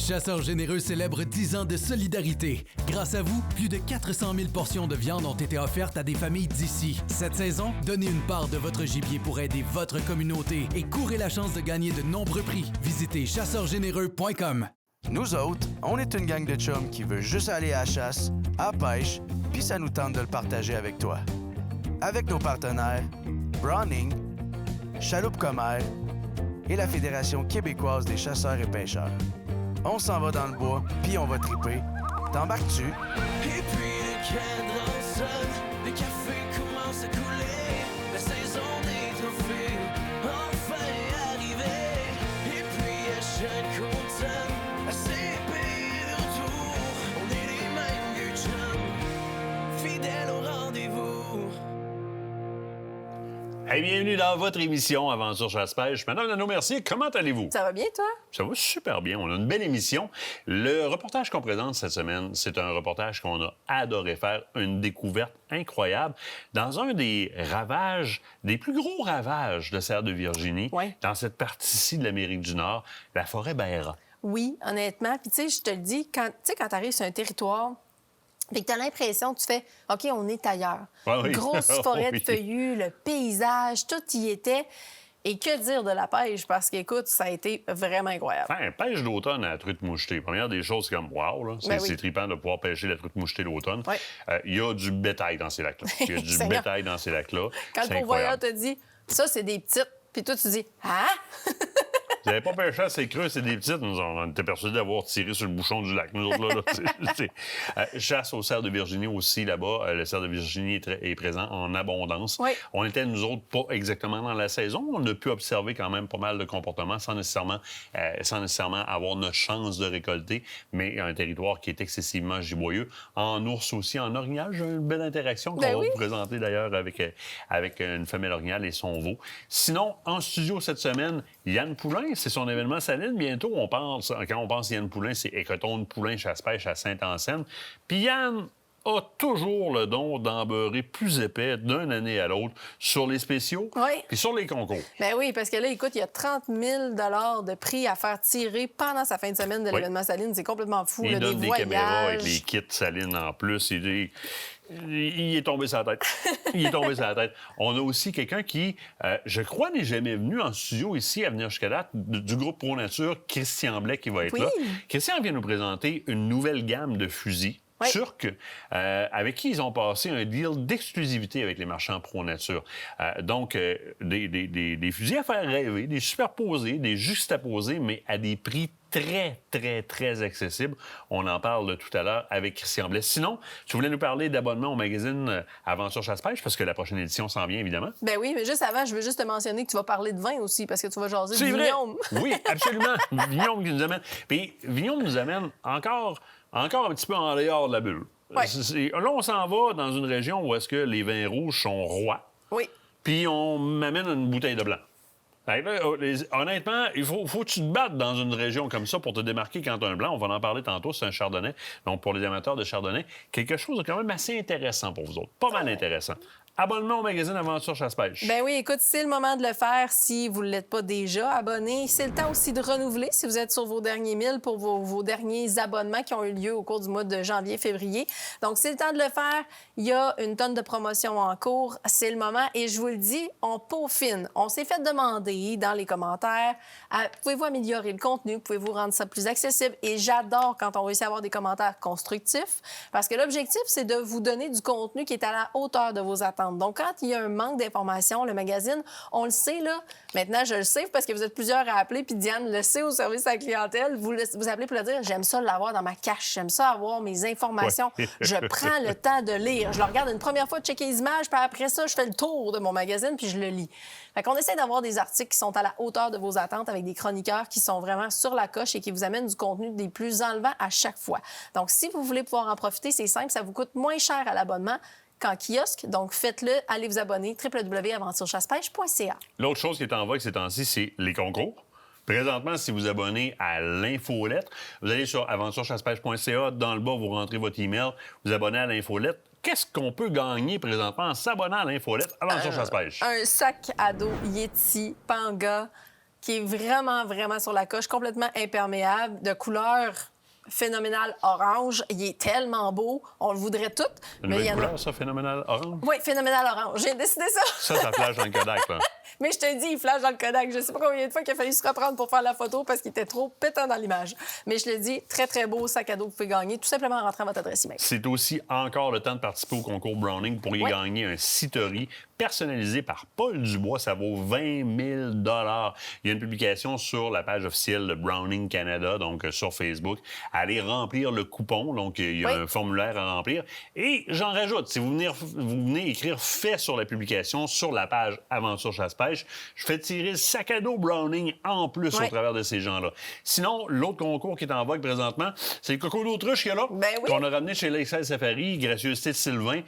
Chasseurs Généreux célèbre 10 ans de solidarité. Grâce à vous, plus de 400 000 portions de viande ont été offertes à des familles d'ici. Cette saison, donnez une part de votre gibier pour aider votre communauté et courez la chance de gagner de nombreux prix. Visitez chasseurgénéreux.com. Nous autres, on est une gang de chums qui veut juste aller à la chasse, à la pêche, puis ça nous tente de le partager avec toi. Avec nos partenaires, Browning, Chaloupe Commère et la Fédération québécoise des chasseurs et pêcheurs. On s'en va dans le bois, puis on va triper. T'embarques-tu? Et puis le cadre sonne, le café commence à couler, la saison des trophées enfin arrivée. Et puis à chaque automne, à ces pays de retour, on est les mêmes vieux chums, fidèles au rendez-vous. Hey, bienvenue dans votre émission Aventure Chasse-Pêche. Madame Dano-Mercier, comment allez-vous? Ça va bien, toi? Ça va super bien. On a une belle émission. Le reportage qu'on présente cette semaine, c'est un reportage qu'on a adoré faire, une découverte incroyable dans un des ravages, des plus gros ravages de cerf de Virginie, Ouais. dans cette partie-ci de l'Amérique du Nord, la forêt Beira. Oui, honnêtement. Puis, tu sais, je te le dis, quand tu arrives sur un territoire, puis que tu as l'impression que tu fais OK, on est ailleurs. Ah oui. Grosse forêt Oui. de feuillus, le paysage, tout y était. Et que dire de la pêche? Parce qu'écoute, ça a été vraiment incroyable. Enfin, pêche d'automne à la truite mouchetée. Première des choses, c'est comme wow, là. Ben oui. C'est trippant de pouvoir pêcher la truite mouchetée d'automne. Oui. Il y a du bétail dans ces lacs-là. Il y a du Seigneur. bétail dans ces lacs-là. Quand C'est le pourvoyeur incroyable. te dit ça, c'est des petites, puis toi, tu dis ah? Vous n'avez pas pêché à ces creux, c'est des petites. Nous, on était persuadés d'avoir tiré sur le bouchon du lac. Nous autres, là. Chasse au cerf de Virginie aussi, là-bas. Le cerf de Virginie est présent en abondance. Oui. On était, nous autres, pas exactement dans la saison. On a pu observer quand même pas mal de comportements sans nécessairement avoir notre chance de récolter, mais un territoire qui est excessivement giboyeux. En ours aussi, en orignal, j'ai une belle interaction qu'on Ben va oui. vous présenter d'ailleurs avec une femelle orignale et son veau. Sinon, en studio cette semaine, Yann Poulain, c'est son événement Saline. Bientôt, quand on pense Yann Poulain, c'est Écotonne Poulain Chasse-Pêche à Saint-Anselme. Puis Yann a toujours le don d'embeurrer plus épais d'une année à l'autre sur les spéciaux Oui. puis sur les concours. Ben oui, parce que là, écoute, il y a 30 000 de prix à faire tirer pendant sa fin de semaine de Oui. l'événement Saline. C'est complètement fou. Il là, donne des des caméras avec voyages. les kits Saline en plus. Il est tombé sur la tête. Il est tombé sur la tête. On a aussi quelqu'un qui, je crois, n'est jamais venu en studio ici à venir jusqu'à date, du groupe Pro Nature, Christian Blais qui va être Oui. là. Christian vient nous présenter une nouvelle gamme de fusils. Oui. Turcs, avec qui ils ont passé un deal d'exclusivité avec les marchands Pro Nature. Donc, des fusils à faire rêver, des superposés, des juxtaposés, mais à des prix très, très, très accessibles. On en parle tout à l'heure avec Christian Blais. Sinon, tu voulais nous parler d'abonnement au magazine Aventure Chasse-Pêche, parce que la prochaine édition s'en vient, évidemment. Ben oui, mais juste avant, je veux juste te mentionner que tu vas parler de vin aussi, parce que tu vas jaser C'est de vrai. vignoble. Oui, absolument. Vignoble qui nous amène. Puis Vignoble nous amène encore un petit peu en dehors de la bulle. Ouais. Là, on s'en va dans une région où est-ce que les vins rouges sont rois, Oui. puis on m'amène une bouteille de blanc. Fait que là, honnêtement, il faut que tu te battes dans une région comme ça pour te démarquer quand tu as un blanc. On va en parler tantôt, c'est un chardonnay. Donc, pour les amateurs de chardonnay, quelque chose de quand même assez intéressant pour vous autres. Pas mal intéressant. Abonnement au magazine Aventure Chasse-Pêche. Ben oui, écoute, c'est le moment de le faire si vous ne l'êtes pas déjà abonné. C'est le temps aussi de renouveler si vous êtes sur vos derniers 1000 pour vos derniers abonnements qui ont eu lieu au cours du mois de janvier-février. Donc, c'est le temps de le faire. Il y a une tonne de promotions en cours. C'est le moment. Et je vous le dis, on peaufine. On s'est fait demander dans les commentaires, pouvez-vous améliorer le contenu? Pouvez-vous rendre ça plus accessible? Et j'adore quand on réussit à avoir des commentaires constructifs parce que l'objectif, c'est de vous donner du contenu qui est à la hauteur de vos attentes. Donc, quand il y a un manque d'informations, le magazine, on le sait, là. Maintenant, je le sais parce que vous êtes plusieurs à appeler, puis Diane le sait au service à la clientèle. Vous appelez pour le dire, j'aime ça l'avoir dans ma cache, j'aime ça avoir mes informations. Ouais. Je prends le temps de lire. Je le regarde une première fois, de checker les images, puis après ça, je fais le tour de mon magazine, puis je le lis. Fait qu'on essaie d'avoir des articles qui sont à la hauteur de vos attentes avec des chroniqueurs qui sont vraiment sur la coche et qui vous amènent du contenu des plus enlevants à chaque fois. Donc, si vous voulez pouvoir en profiter, c'est simple, ça vous coûte moins cher à l'abonnement qu'en kiosque. Donc, faites-le, allez vous abonner, www.aventurechasse-pêche.ca. L'autre chose qui est en vogue ces temps-ci, c'est les concours. Présentement, si vous abonnez à l'infolettre, vous allez sur aventurechasse-pêche.ca. Dans le bas, vous rentrez votre email, vous abonnez à l'infolettre. Qu'est-ce qu'on peut gagner présentement en s'abonnant à l'infolettre Aventure Chasse-Pêche? Un sac à dos Yeti Panga qui est vraiment, vraiment sur la coche, complètement imperméable, de couleur phénoménal orange. Il est tellement beau. On le voudrait tout. Une nouvelle couleur, ça, phénoménal orange? Oui, phénoménal orange. J'ai décidé ça. Ça flash dans le Kodak, là. Mais je te dis, il flash dans le Kodak. Je sais pas combien de fois qu'il a fallu se reprendre pour faire la photo parce qu'il était trop pétant dans l'image. Mais je le dis, très, très beau sac à dos que vous pouvez gagner, tout simplement en rentrant votre adresse email. C'est aussi encore le temps de participer au concours Browning pour y gagner un citori personnalisé par Paul Dubois. Ça vaut 20 000 $. Il y a une publication sur la page officielle de Browning Canada, donc sur Facebook. Allez remplir le coupon. Donc, il y a un formulaire à remplir. Et j'en rajoute, si vous venez écrire « fait » sur la publication, sur la page Aventure Chasse-Pêche, je fais tirer le sac à dos Browning en plus au travers de ces gens-là. Sinon, l'autre concours qui est en vogue présentement, c'est le coco d'autruche qui est là, qu'on a ramené chez Lakeside Safari, gracieuseté de Sylvain.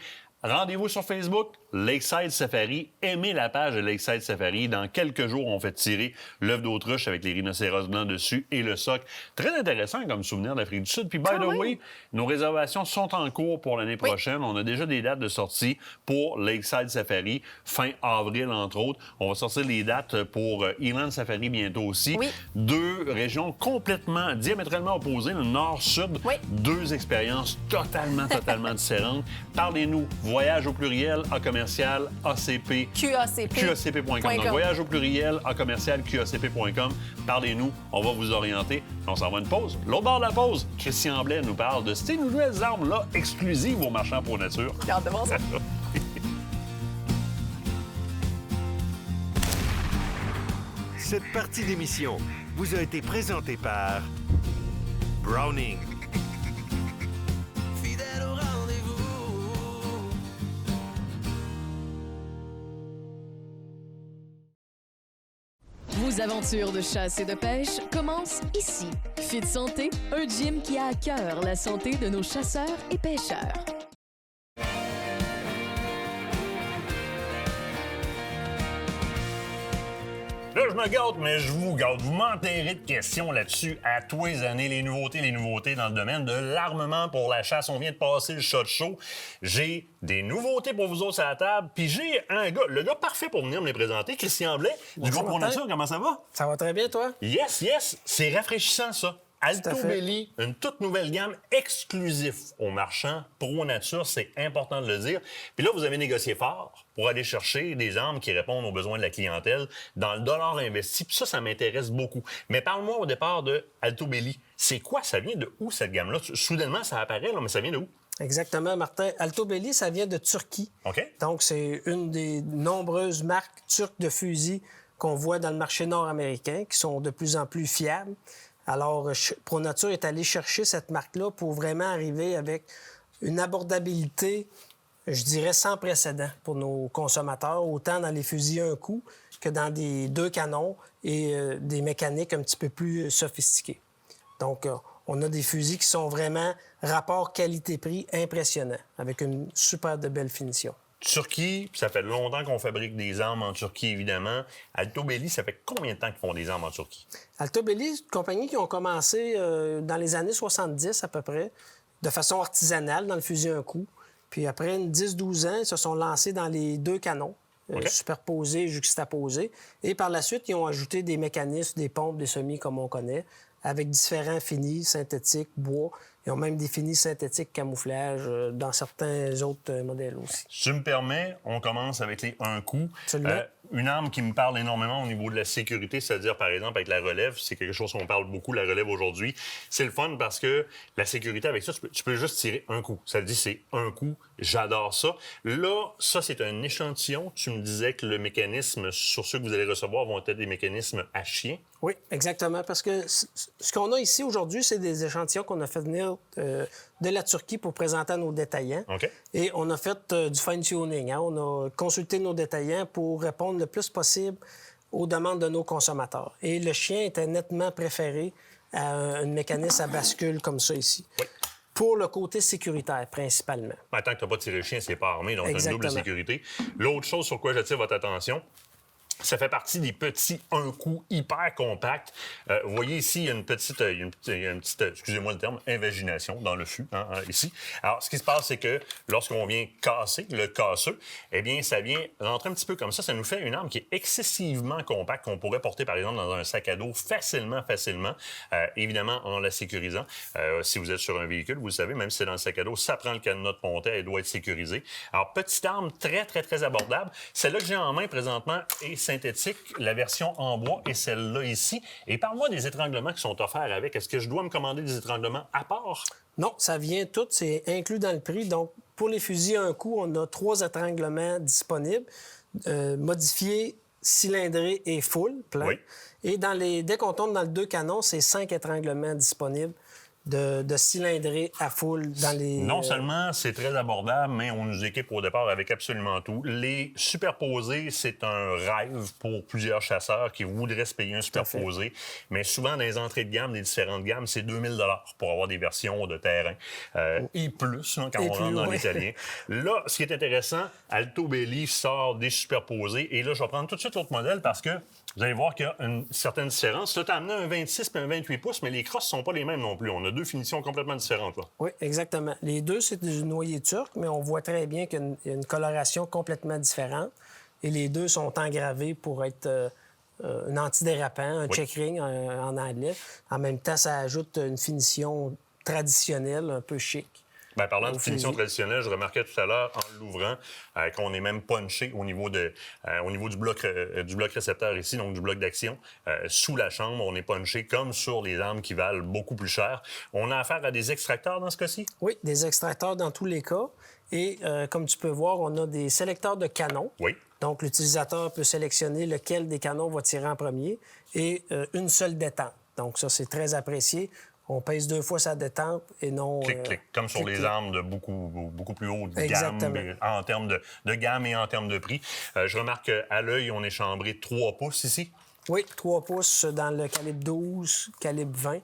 Rendez-vous sur Facebook, Lakeside Safari. Aimez la page de Lakeside Safari. Dans quelques jours, on fait tirer l'œuf d'autruche avec les rhinocéros blancs dessus et le soc. Très intéressant comme souvenir d'Afrique du Sud. Puis, by the way, nos réservations sont en cours pour l'année prochaine. On a déjà des dates de sortie pour Lakeside Safari, fin avril, entre autres. On va sortir les dates pour Eland Safari bientôt aussi. Deux régions complètement, diamétralement opposées, le nord-sud. Deux expériences totalement différentes. Parlez-nous. Voyage au pluriel, commercial, ACP. QACP.com. Donc, voyage au pluriel, commercial, QACP.com. Parlez-nous, on va vous orienter. On s'en va une pause. L'autre bord de la pause, Christian Blais nous parle de ces nouvelles armes-là exclusives aux marchands pour nature. Regarde devant ça. Cette partie d'émission vous a été présentée par Browning. Fidèle au rendez-vous. Vos aventures de chasse et de pêche commencent ici. Fit Santé, un gym qui a à cœur la santé de nos chasseurs et pêcheurs. Là, je me gâte, mais je vous gâte. Vous m'enterrez de questions là-dessus à tous les années. Les nouveautés dans le domaine de l'armement pour la chasse. On vient de passer le shot show. J'ai des nouveautés pour vous autres à la table. Puis j'ai un gars, le gars parfait pour venir me les présenter, Christian Blais, du groupe Pro Nature. Comment ça va? Ça va très bien, toi? Yes. C'est rafraîchissant, ça. Alto Belly, une toute nouvelle gamme exclusive aux marchands Pro Nature, c'est important de le dire. Puis là, vous avez négocié fort pour aller chercher des armes qui répondent aux besoins de la clientèle dans le dollar investi. Puis ça m'intéresse beaucoup. Mais parle-moi au départ de Alto Belly. C'est quoi? Ça vient de où, cette gamme-là? Soudainement, ça apparaît, là, mais ça vient de où? Exactement, Martin. Alto Belly, ça vient de Turquie. OK. Donc, c'est une des nombreuses marques turques de fusils qu'on voit dans le marché nord-américain, qui sont de plus en plus fiables. Alors, Pro Nature est allé chercher cette marque-là pour vraiment arriver avec une abordabilité, je dirais, sans précédent pour nos consommateurs, autant dans les fusils à un coup que dans des 2 canons et des mécaniques un petit peu plus sophistiquées. Donc, on a des fusils qui sont vraiment rapport qualité-prix impressionnant, avec une super de belle finition. Turquie, ça fait longtemps qu'on fabrique des armes en Turquie, évidemment. Alto Belly, ça fait combien de temps qu'ils font des armes en Turquie? Alto Belly, c'est une compagnie qui ont commencé dans les années 70 à peu près, de façon artisanale dans le fusil à un coup. Puis après une 10-12 ans, ils se sont lancés dans les 2 canons, superposés, juxtaposés. Et par la suite, ils ont ajouté des mécanismes, des pompes, des semis comme on connaît, avec différents finis synthétiques, bois. Ils ont même des finis synthétiques camouflage dans certains autres modèles aussi. Si tu me permets, on commence avec les un coup. Absolument. Une arme qui me parle énormément au niveau de la sécurité, c'est-à-dire, par exemple, avec la relève, c'est quelque chose qu'on parle beaucoup, la relève aujourd'hui. C'est le fun parce que la sécurité, avec ça, tu peux juste tirer un coup. Ça le dit, c'est un coup. J'adore ça. Là, ça, c'est un échantillon. Tu me disais que le mécanisme, sur ceux que vous allez recevoir, vont être des mécanismes à chien. Oui, exactement. Parce que ce qu'on a ici aujourd'hui, c'est des échantillons qu'on a fait venir de la Turquie pour présenter à nos détaillants. OK. Et on a fait du fine-tuning. Hein? On a consulté nos détaillants pour répondre le plus possible aux demandes de nos consommateurs. Et le chien était nettement préféré à un mécanisme à bascule comme ça ici. Oui. Pour le côté sécuritaire, principalement. Tant que tu n'as pas tiré le chien, c'est pas armé, donc tu as une double Exactement. sécurité. L'autre chose sur quoi j'attire votre attention, Ça fait partie des petits un coup hyper compacts. Vous voyez ici, il y a une petite, excusez-moi le terme, invagination dans le fût, ici. Alors, ce qui se passe, c'est que lorsqu'on vient casser le casseux, eh bien, ça vient rentrer un petit peu comme ça. Ça nous fait une arme qui est excessivement compacte, qu'on pourrait porter, par exemple, dans un sac à dos facilement. Évidemment, en la sécurisant. Si vous êtes sur un véhicule, vous le savez, même si c'est dans le sac à dos, ça prend le cadenas de pontet, elle doit être sécurisée. Alors, petite arme très abordable. Celle-là que j'ai en main présentement est synthétique, la version en bois et celle-là ici. Et parle-moi des étranglements qui sont offerts avec. Est-ce que je dois me commander des étranglements à part? Non, ça vient tout, c'est inclus dans le prix. Donc, pour les fusils à un coup, on a 3 étranglements disponibles, modifiés, cylindrés et full, plein. Oui. Et dès qu'on tombe dans le 2 canons, c'est 5 étranglements disponibles de cylindrés à full dans les... Non seulement c'est très abordable, mais on nous équipe au départ avec absolument tout. Les superposés, c'est un rêve pour plusieurs chasseurs qui voudraient se payer un superposé. Mais souvent, dans les entrées de gamme, des différentes gammes, c'est 2000 $ pour avoir des versions de terrain. Et plus, quand on rentre dans l'italien. Là, ce qui est intéressant, Alto Belli sort des superposés. Et là, je vais prendre tout de suite l'autre modèle parce que vous allez voir qu'il y a une certaine différence. Là, tu as amené un 26 et un 28 pouces, mais les crosses ne sont pas les mêmes non plus. On a 2 finitions complètement différentes, là. Oui, exactement. Les deux, c'est du noyer turc, mais on voit très bien qu'il y a une coloration complètement différente. Et les deux sont engravés pour être un antidérapant, un check-ring en anglais. En même temps, ça ajoute une finition traditionnelle, un peu chic. Bien, parlant de finition traditionnelle, je remarquais tout à l'heure, en l'ouvrant, qu'on est même punché au niveau du bloc récepteur ici, donc du bloc d'action. Sous la chambre, on est punché comme sur les armes qui valent beaucoup plus cher. On a affaire à des extracteurs dans ce cas-ci? Oui, des extracteurs dans tous les cas. Et comme tu peux voir, on a des sélecteurs de canons. Oui. Donc, l'utilisateur peut sélectionner lequel des canons va tirer en premier et une seule détente. Donc, ça, c'est très apprécié. On pèse 2 fois sa détente et non... Clic. Comme sur les armes de beaucoup plus haute gamme. Exactement. En termes de gamme et en termes de prix. Je remarque qu'à l'œil, on est chambré 3 pouces ici. Oui, 3 pouces dans le calibre 12, calibre 20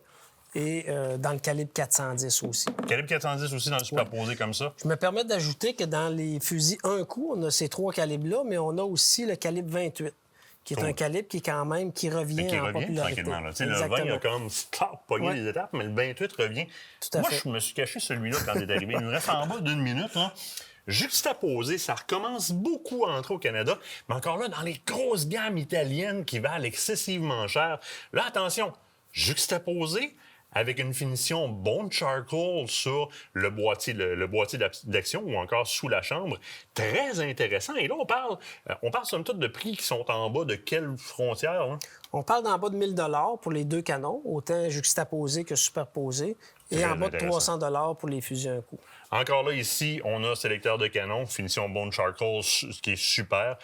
et dans le calibre 410 aussi. Calibre 410 aussi dans le superposé comme ça. Je me permets d'ajouter que dans les fusils un coup, on a ces 3 calibres-là, mais on a aussi le calibre 28. Qui est un calibre qui revient en popularité. Tranquillement. Le 20 a comme pogné les étapes, mais le 28 revient. Tout à fait. Je me suis caché celui-là quand il est arrivé. Il nous reste en bas d'1 minute. Juxtaposé, ça recommence beaucoup à entrer au Canada, mais encore là, dans les grosses gammes italiennes qui valent excessivement cher. Là, attention, juxtaposé avec une finition bone charcoal sur le boîtier d'action ou encore sous la chambre. Très intéressant. Et là, on parle somme toute de prix qui sont en bas de quelle frontière? Hein? On parle d'en bas de 1000 $ pour les 2 canons, autant juxtaposés que superposés, et en bas de 300 $ pour les fusils un coup. Encore là, ici, on a sélecteur de canon, finition bone charcoal, ce qui est super,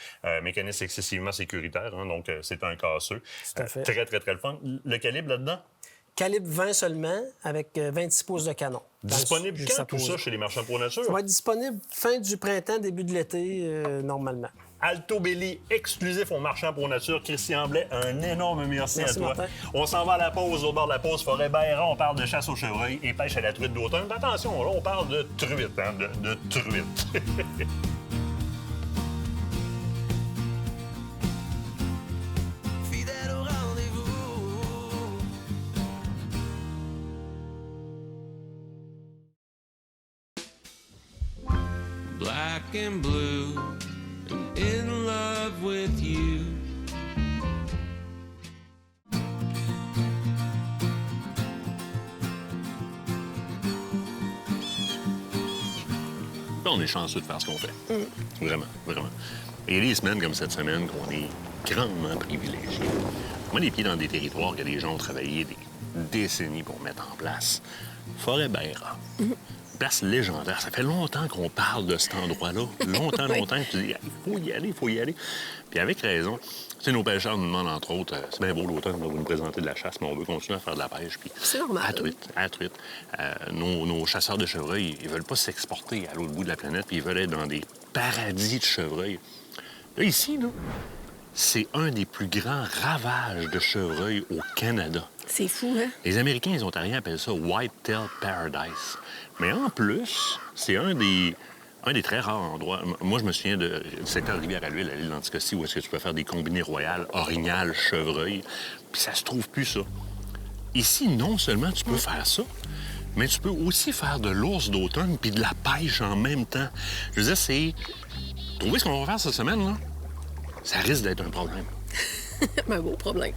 mécanisme excessivement sécuritaire, donc c'est un casseux. Tout à fait. Très le fun. Le calibre là-dedans? Calibre 20 seulement, avec 26 pouces de canon. Disponible quand tout ça chez les marchands Pro Nature? Ça va être disponible fin du printemps, début de l'été, normalement. Alto Belli, exclusif aux marchands Pro Nature. Christian Blais, un énorme merci à toi. Martin. On s'en va à la pause, au bord de la pause, Forêt Bayra. On parle de chasse au chevreuil et pêche à la truite d'automne. Attention, là, on parle de truite, de truite. Fidèle au rendez-vous. Black and blue and in love with you. On est chanceux de faire ce qu'on fait. Vraiment. Il y a des semaines comme cette semaine qu'on est grandement privilégiés. On met les pieds dans des territoires que les gens ont travaillé des décennies pour mettre en place. Forêt Bayra. Place légendaire. Ça fait longtemps qu'on parle de cet endroit-là. Longtemps que tu dis, il faut y aller. Puis avec raison. Tu sais, nos pêcheurs nous demandent, entre autres, c'est bien beau l'automne, on va nous présenter de la chasse, mais on veut continuer à faire de la pêche. Puis c'est normal. À truite. Nos chasseurs de chevreuil, ils veulent pas s'exporter à l'autre bout de la planète, puis ils veulent être dans des paradis de chevreuil. Là, ici, c'est un des plus grands ravages de chevreuil au Canada. C'est fou, hein? Les Américains, les Ontariens appellent ça White-tail Paradise. Mais en plus, c'est un un des très rares endroits. Moi, je me souviens du secteur Rivière-à-l'Huile, à l'île d'Anticosti, où est-ce que tu peux faire des combinés royales, orignal, chevreuil, puis ça se trouve plus, ça. Ici, non seulement tu peux faire ça, mais tu peux aussi faire de l'ours d'automne puis de la pêche en même temps. Je veux dire, c'est... Trouver ce qu'on va faire cette semaine, là, ça risque d'être un problème. Un beau problème.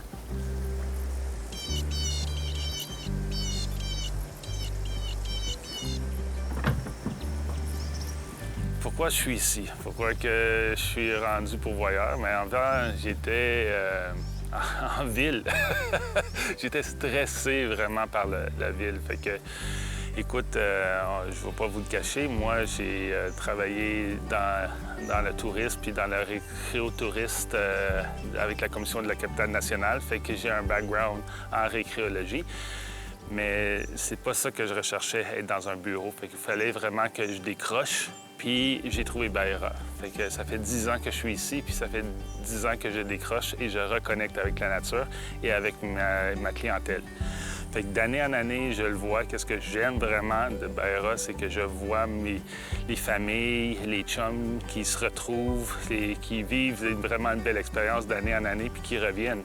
Pourquoi je suis ici? Pourquoi que je suis rendu pourvoyeur? Mais avant, j'étais en ville. J'étais stressé vraiment par la ville. Fait que, écoute, je ne vais pas vous le cacher, moi, j'ai travaillé dans le tourisme puis dans le récréotouriste avec la commission de la capitale nationale. Fait que j'ai un background en récréologie. Mais c'est pas ça que je recherchais, être dans un bureau. Fait qu'il fallait vraiment que je décroche. Puis j'ai trouvé Baera. Fait que ça fait 10 ans que je suis ici, puis ça fait 10 ans que je décroche et je reconnecte avec la nature et avec ma clientèle. Fait que d'année en année, je le vois. Qu'est-ce que j'aime vraiment de Baera, c'est que je vois les familles, les chums qui se retrouvent, qui vivent vraiment une belle expérience d'année en année, puis qui reviennent.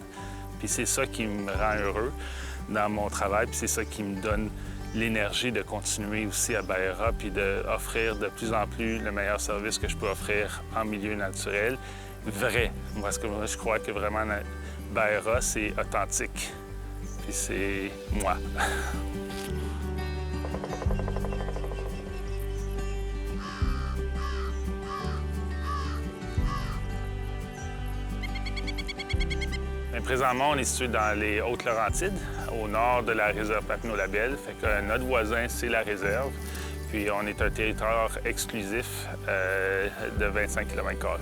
Puis c'est ça qui me rend heureux dans mon travail, puis c'est ça qui me donne l'énergie de continuer aussi à Baera puis d'offrir de plus en plus le meilleur service que je peux offrir en milieu naturel, vrai. Parce que moi, je crois que vraiment, Baera, c'est authentique. Puis c'est moi. Mais présentement, on est situé dans les Hautes-Laurentides, au nord de la réserve Papineau-Labelle. Fait que notre voisin, c'est la réserve. Puis on est un territoire exclusif de 25 km².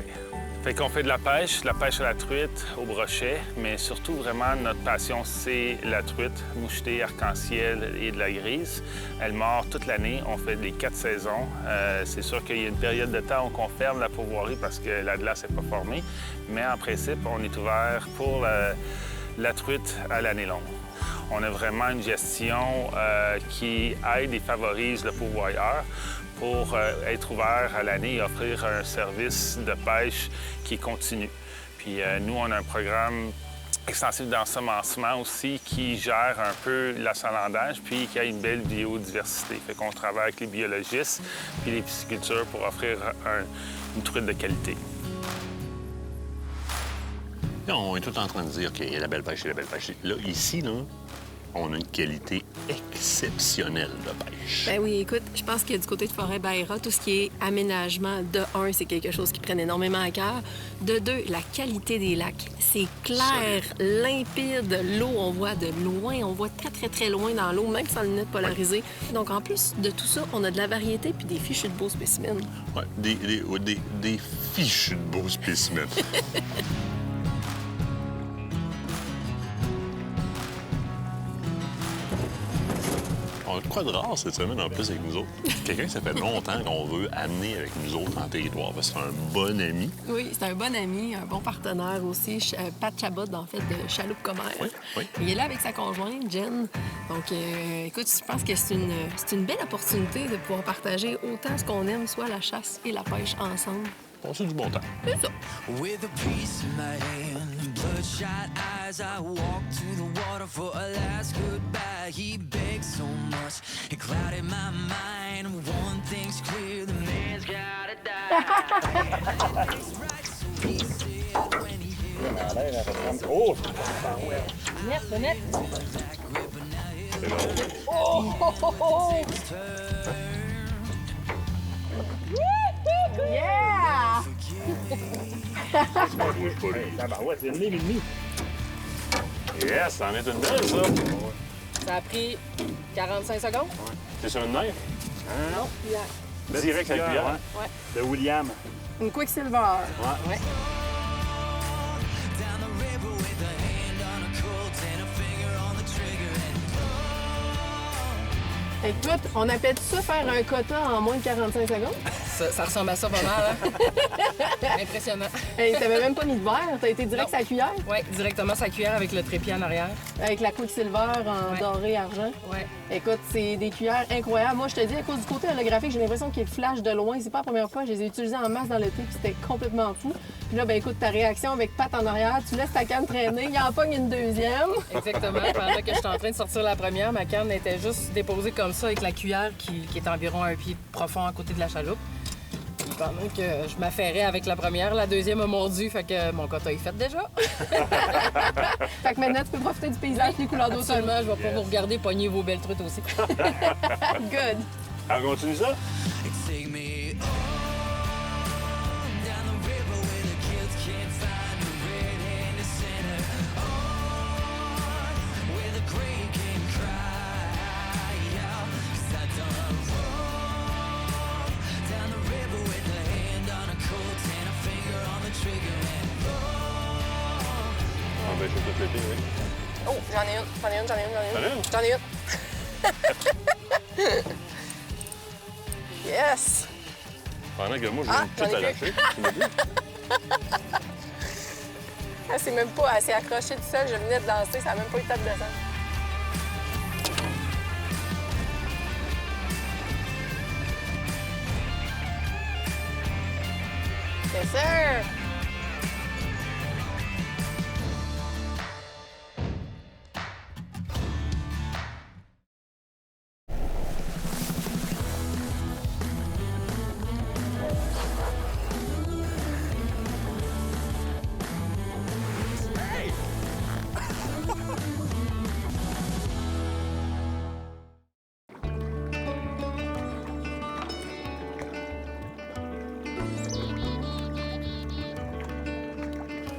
Fait qu'on fait de la pêche à la truite, au brochet, mais surtout, vraiment, notre passion, c'est la truite, mouchetée, arc-en-ciel et de la grise. Elle mord toute l'année. On fait les 4 saisons. C'est sûr qu'il y a une période de temps où on ferme la pourvoirie parce que la glace n'est pas formée. Mais en principe, on est ouvert pour la truite à l'année longue. On a vraiment une gestion qui aide et favorise le pourvoyeur pour être ouvert à l'année et offrir un service de pêche qui est continu. Puis nous, on a un programme extensif d'ensemencement aussi qui gère un peu l'assalandage puis qui a une belle biodiversité. Fait qu'on travaille avec les biologistes puis les pisciculteurs pour offrir une truite de qualité. Là, on est tout en train de dire qu'il y a la belle pêche et la belle pêche. Là, ici, là, on a une qualité exceptionnelle de pêche. Ben oui, écoute, je pense que du côté de Forêt-Baera, tout ce qui est aménagement, de 1, c'est quelque chose qui prenne énormément à cœur. De 2, la qualité des lacs. C'est clair, limpide. L'eau, on voit de loin. On voit très, très, très loin dans l'eau, même sans lunettes polarisées. Donc, en plus de tout ça, on a de la variété puis des fichus de beaux spécimens. Oui, des fichus de beaux spécimens. On a quoi de rare cette semaine en plus avec nous autres? Quelqu'un que ça fait longtemps qu'on veut amener avec nous autres en territoire. Parce que c'est un bon ami. Oui, c'est un bon ami, un bon partenaire aussi. Pat Chabot, en fait, de Chaloupe-Commère. Oui, oui. Il est là avec sa conjointe, Jen. Donc, écoute, je pense que c'est une belle opportunité de pouvoir partager autant ce qu'on aime, soit la chasse et la pêche ensemble. Passer du bon temps. C'est ça. With a piece in my hand and bloodshot eyes, I walk to the water for a last goodbye. He begged so much, it clouded my mind. One thing's clear, the man's gotta die. He said when he hit Oh! Net. Yeah! Tabarouette, c'est une livre et demie. Yes, c'en est une belle, ça. Ça a pris 45 secondes. C'est sur une knife? Non, hier. Direct avec cuillère, hein? Ouais. De William. Une Quicksilver. Ouais. down the river with a hand on a Colt and a finger on the trigger and Écoute, on appelle ça faire un quota en moins de 45 secondes? Ça ressemble à ça pas mal, hein? Impressionnant. Hey, t'avais même pas mis de verre, t'as été direct Non. sa cuillère? Oui, directement sa cuillère avec le trépied en arrière. Avec la Quicksilver en Ouais. doré argent. Oui. Écoute, c'est des cuillères incroyables. Moi, je te dis, à cause du côté holographique, j'ai l'impression qu'il flash de loin. C'est pas la première fois. Je les ai utilisés en masse dans le thé, puis c'était complètement fou. Puis là, ben écoute, ta réaction avec Pat en arrière, tu laisses ta canne traîner, il en pogne une deuxième. Exactement. Pendant que j'étais en train de sortir la première, ma canne était juste déposée comme ça avec la cuillère qui est environ un pied profond à côté de la chaloupe. Puis pendant que je m'affairais avec la première, la deuxième a mordu, fait que mon quota est fait déjà. Fait que maintenant, tu peux profiter du paysage, les couleurs d'automne. Seulement, je vais pas vous regarder pogner vos belles truites aussi. Good. On continue ça? Take me on down the river where the kids can't find the red-handed sinner. On where the great can cry out. 'Cause I done wrong. Down the river with a hand on a coat and a finger on the trigger and On va échauffer tout l'été, oui. Oh, j'en ai une. T'en as une? Yes! Pendant que moi, j'ai Ah, une j'en petite ai plus. arrachée. Tu m'as dit? Ah, c'est même pas assez accroché tout seul. Je venais de danser, ça a même pas eu le temps de descendre. Yes, sir!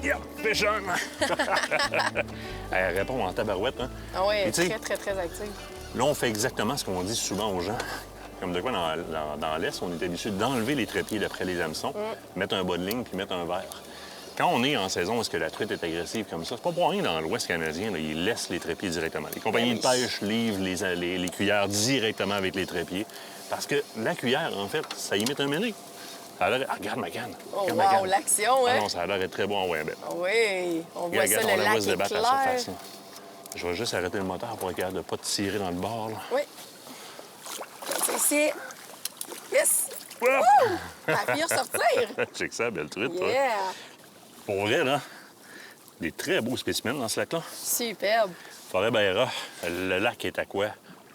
Yeah, fish on! Elle répond en tabarouette, hein? Ah oui, Et tu sais- très active. Là, on fait exactement ce qu'on dit souvent aux gens. Comme de quoi, dans l'Est, on est habitué d'enlever les trépieds d'après les hameçons, mettre un bas de ligne puis mettre un verre. Quand on est en saison, est-ce que la truite est agressive comme ça? C'est pas pour rien dans l'Ouest canadien, là, ils laissent les trépieds directement. Les compagnies de pêche livrent les cuillères directement avec les trépieds. Parce que la cuillère, en fait, ça imite un méné. Ça a l'air... Ah, regarde ma canne. Oh, Regarde ma wow, canne. l'action, Ah hein? non, ça a l'air d'être très bon. Ouais, ben. Ah oui, on voit ça, Regarde, le on la lac voit se est débattre à la surface. clair. là. Je vais juste arrêter le moteur pour être capable de ne pas tirer dans le bord. Là. Oui. C'est ici. Yes! Hop! Elle a failli ressortir. Check ça, belle truite. toi. Yeah! Pour vrai, là, des très beaux spécimens dans ce lac-là. Superbe. Forêt Baïra, le lac est à quoi?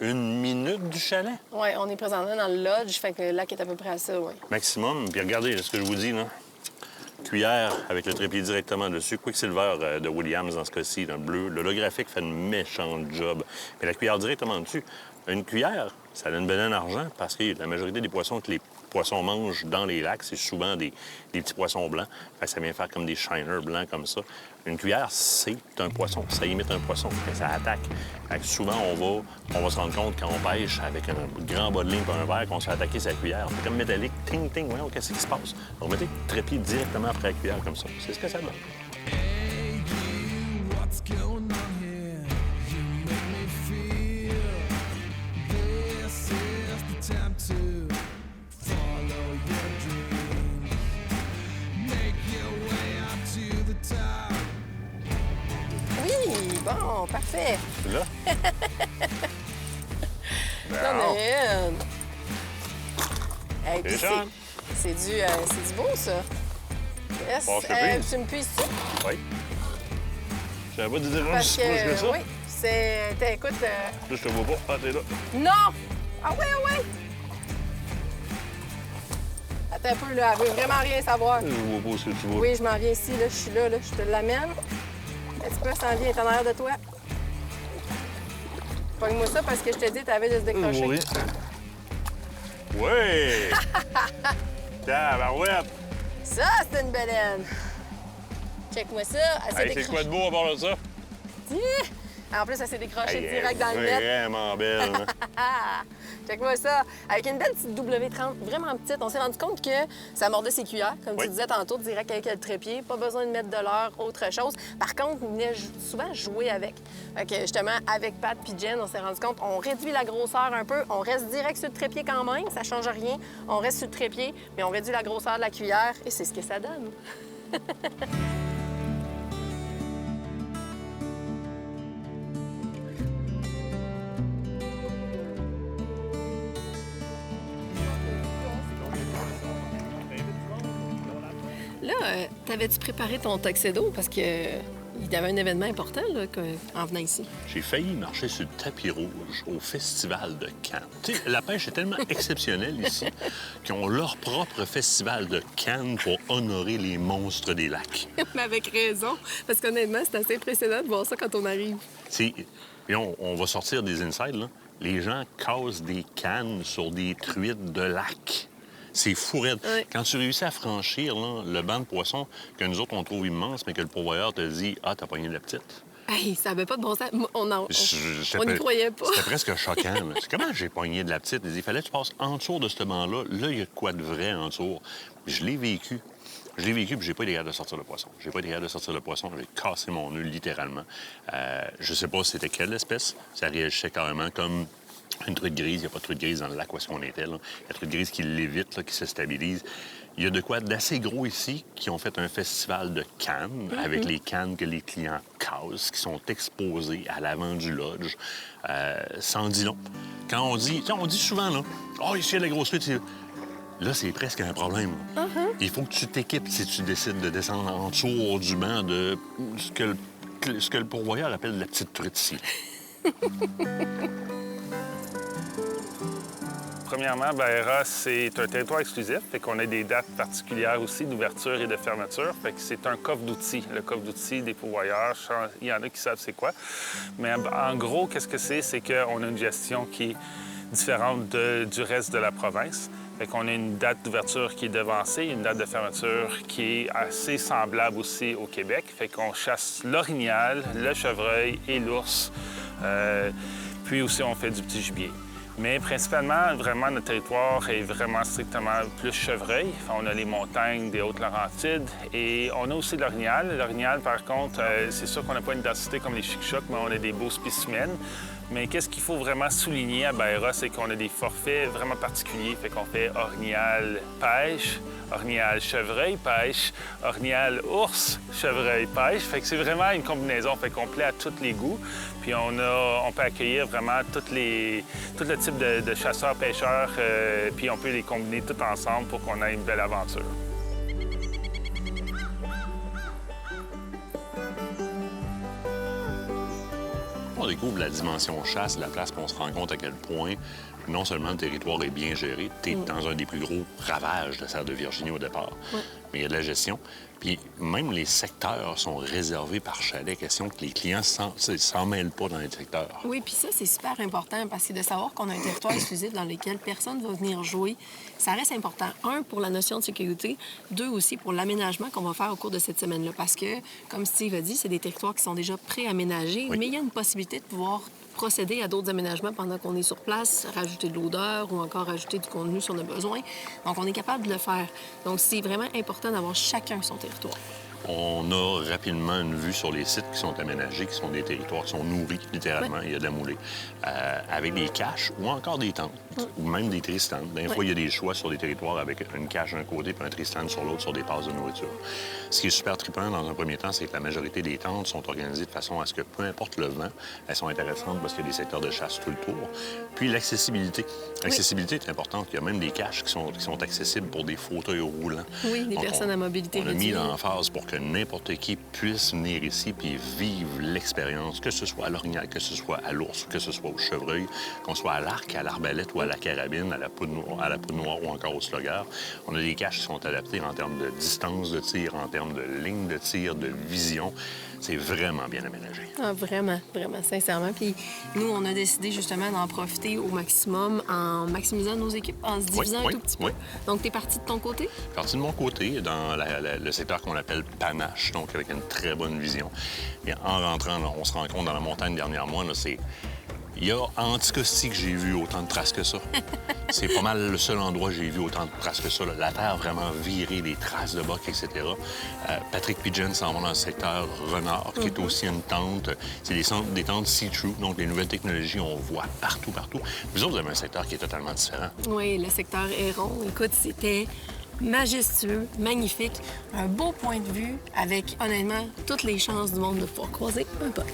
1 minute du chalet? Oui, on est présentement dans le lodge, fait que le lac est à peu près à ça, oui. Maximum. Puis regardez ce que je vous dis, là. Cuillère avec le trépied directement dessus. Quicksilver de Williams dans ce cas-ci, dans le bleu. L'holographique fait une méchante job. Mais la cuillère directement dessus. Une cuillère, ça a une banane argent parce que la majorité des poissons que les poissons mangent dans les lacs, c'est souvent des petits poissons blancs. Fait que ça vient faire comme des shiners blancs comme ça. Une cuillère, c'est un poisson. Ça imite un poisson. Fait que ça attaque. Fait que souvent, on va se rendre compte quand on pêche avec un grand bas de ligne et un verre qu'on se fait attaquer sa cuillère. C'est comme métallique. Ting, ting. Voyons, qu'est-ce qui se passe? On mettez le trépied directement après la cuillère comme ça. C'est ce que ça donne. what's going on here? You make me feel this is the time to follow your dreams. Make your way up to the top. Oui, bon, parfait. Là? J'en ai une. Hey, puis C'est ça. c'est du beau, ça. Yes. Bon, je te pise. Tu me puisses-tu? Oui. Je savais pas de dire Parce si proche que ça. oui, c'est... Écoute... Là, je te vois pas. Ah, t'es là. Non! Ah ouais, ah ouais! Attends un peu, là, elle veut vraiment rien savoir. Je vois pas ce que tu vois. Oui, je m'en viens ici, là, je suis là, je te l'amène. Est-ce que ça s'en vient, elle est en arrière de toi? Pogne-moi ça parce que je te dis, t'avais de se décrocher. Oui. Oui! Tabarouette! Ça, c'est une baleine! Check-moi ça, elle s'est Hey, c'est décrochée. quoi de beau à part de ça? Tiens! En plus, elle s'est décrochée Hey, direct dans le elle est net. vraiment belle. hein? Check-moi ça. Avec une belle petite W30, vraiment petite. On s'est rendu compte que ça mordait ses cuillères, comme tu disais tantôt, direct avec le trépied. Pas besoin de mettre de l'heure, autre chose. Par contre, on venait souvent jouer avec. Fait que justement, avec Pat et Jen, on s'est rendu compte, on réduit la grosseur un peu. On reste direct sur le trépied quand même, ça change rien. On reste sur le trépied, mais on réduit la grosseur de la cuillère et c'est ce que ça donne. Là, t'avais-tu préparé ton tuxedo? Parce que il y avait un événement important là, en venant ici. J'ai failli marcher sur le tapis rouge au Festival de Cannes. Tu sais, la pêche est tellement exceptionnelle ici qu'ils ont leur propre festival de Cannes pour honorer les monstres des lacs. Mais avec raison, parce qu'honnêtement, c'est assez impressionnant de voir ça quand on arrive. Puis on va sortir des insides, là. Les gens cassent des cannes sur des truites de lac. C'est fou raide. Ouais. Quand tu réussis à franchir là, le banc de poissons que nous autres, on trouve immense, mais que le pourvoyeur te dit « Ah, t'as pogné de la petite. » Hey, ça avait pas de bon sens. On n'y croyait pas. C'était presque choquant. Là. C'est comment j'ai pogné de la petite? Il fallait que tu passes en dessous de ce banc-là. Là, il y a de quoi de vrai en dessous. Je l'ai vécu. Puis j'ai pas été capable de sortir le poisson. J'ai cassé mon nœud, littéralement. Je sais pas c'était quelle espèce. Ça réagissait carrément comme une truite grise. Il n'y a pas de truite grise dans le lac où est-ce qu'on était. Là. Il y a une truite grise qui l'évite, là, qui se stabilise. Il y a de quoi d'assez gros ici qui ont fait un festival de cannes avec les cannes que les clients cassent, qui sont exposées à l'avant du lodge. Ça en dit long. Quand on dit souvent, là, « Oh, ici, il y a de la grosse truite. » Là, c'est presque un problème. Il faut que tu t'équipes si tu décides de descendre en dessous du banc de ce que le pourvoyeur appelle la petite truite ici. Premièrement, Baera, c'est un territoire exclusif, fait qu'on a des dates particulières aussi d'ouverture et de fermeture. Fait que c'est un coffre d'outils, le coffre d'outils des pourvoyeurs. Il y en a qui savent c'est quoi. Mais en gros, qu'est-ce que c'est? C'est qu'on a une gestion qui est différente du reste de la province. Fait qu'on a une date d'ouverture qui est devancée, une date de fermeture qui est assez semblable aussi au Québec. Fait qu'on chasse l'orignal, le chevreuil et l'ours. Puis aussi, on fait du petit gibier. Mais principalement, vraiment, notre territoire est vraiment strictement plus chevreuil. On a les montagnes des Hautes-Laurentides et on a aussi l'orignal. L'orignal, par contre, c'est sûr qu'on n'a pas une densité comme les chic-chocs, mais on a des beaux spécimens. Mais qu'est-ce qu'il faut vraiment souligner à Baera, c'est qu'on a des forfaits vraiment particuliers. Fait qu'on fait orignal pêche, orignal chevreuil pêche, orignal ours chevreuil pêche. Fait que c'est vraiment une combinaison, fait qu'on plaît à tous les goûts. Puis on peut accueillir vraiment tout le type de chasseurs-pêcheurs, puis on peut les combiner tous ensemble pour qu'on ait une belle aventure. On découvre la dimension chasse, la place qu'on se rend compte à quel point non seulement le territoire est bien géré, tu es dans un des plus gros ravages de Serre de Virginie au départ, mais il y a de la gestion. Puis même les secteurs sont réservés par chalet, question que les clients s'en mêlent pas dans les secteurs. Oui, puis ça, c'est super important parce que de savoir qu'on a un territoire exclusif dans lequel personne ne va venir jouer, ça reste important. Un, pour la notion de sécurité. Deux, aussi pour l'aménagement qu'on va faire au cours de cette semaine-là. Parce que, comme Steve a dit, c'est des territoires qui sont déjà pré-aménagés, mais il y a une possibilité de pouvoir procéder à d'autres aménagements pendant qu'on est sur place, rajouter de l'odeur ou encore rajouter du contenu si on a besoin. Donc, on est capable de le faire. Donc, c'est vraiment important d'avoir chacun son territoire. On a rapidement une vue sur les sites qui sont aménagés, qui sont des territoires qui sont nourris, littéralement. Il y a de la moulée. Avec des caches ou encore des tentes, ou même des tristands. Des fois, il y a des choix sur des territoires avec une cache d'un côté puis un tristan sur l'autre sur des passes de nourriture. Ce qui est super trippant dans un premier temps, c'est que la majorité des tentes sont organisées de façon à ce que, peu importe le vent, elles sont intéressantes parce qu'il y a des secteurs de chasse tout le tour. Puis l'accessibilité. L'accessibilité est importante. Il y a même des caches qui sont accessibles pour des fauteuils roulants. Oui, des personnes à mobilité réduite. On a mis l'emphase pour que n'importe qui puisse venir ici puis vivre l'expérience, que ce soit à l'orignal, que ce soit à l'ours, que ce soit au chevreuil, qu'on soit à l'arc, à l'arbalète ou à la carabine, à la poudre noire ou encore au slugger. On a des caches qui sont adaptées en termes de distance de tir, en termes de ligne de tir, de vision. C'est vraiment bien aménagé. Ah, vraiment, vraiment, sincèrement. Puis nous, on a décidé justement d'en profiter au maximum en maximisant nos équipes, en se divisant un tout petit peu. Donc, tu es parti de ton côté? Parti de mon côté, dans le secteur qu'on appelle Panache, donc avec une très bonne vision. Et en rentrant, là, on se rend compte dans la montagne derrière moi, là, c'est Il y a en Anticosti que j'ai vu autant de traces que ça. C'est pas mal le seul endroit où j'ai vu autant de traces que ça. Là. La terre vraiment virée, des traces de bocs, etc. Patrick Pigeon s'en va dans le secteur Renard, qui est aussi une tente. C'est des tentes see-through, donc les nouvelles technologies, on voit partout. Vous autres, vous avez un secteur qui est totalement différent. Oui, le secteur Héron, écoute, c'était majestueux, magnifique, un beau point de vue avec, honnêtement, toutes les chances du monde de pouvoir croiser un boc.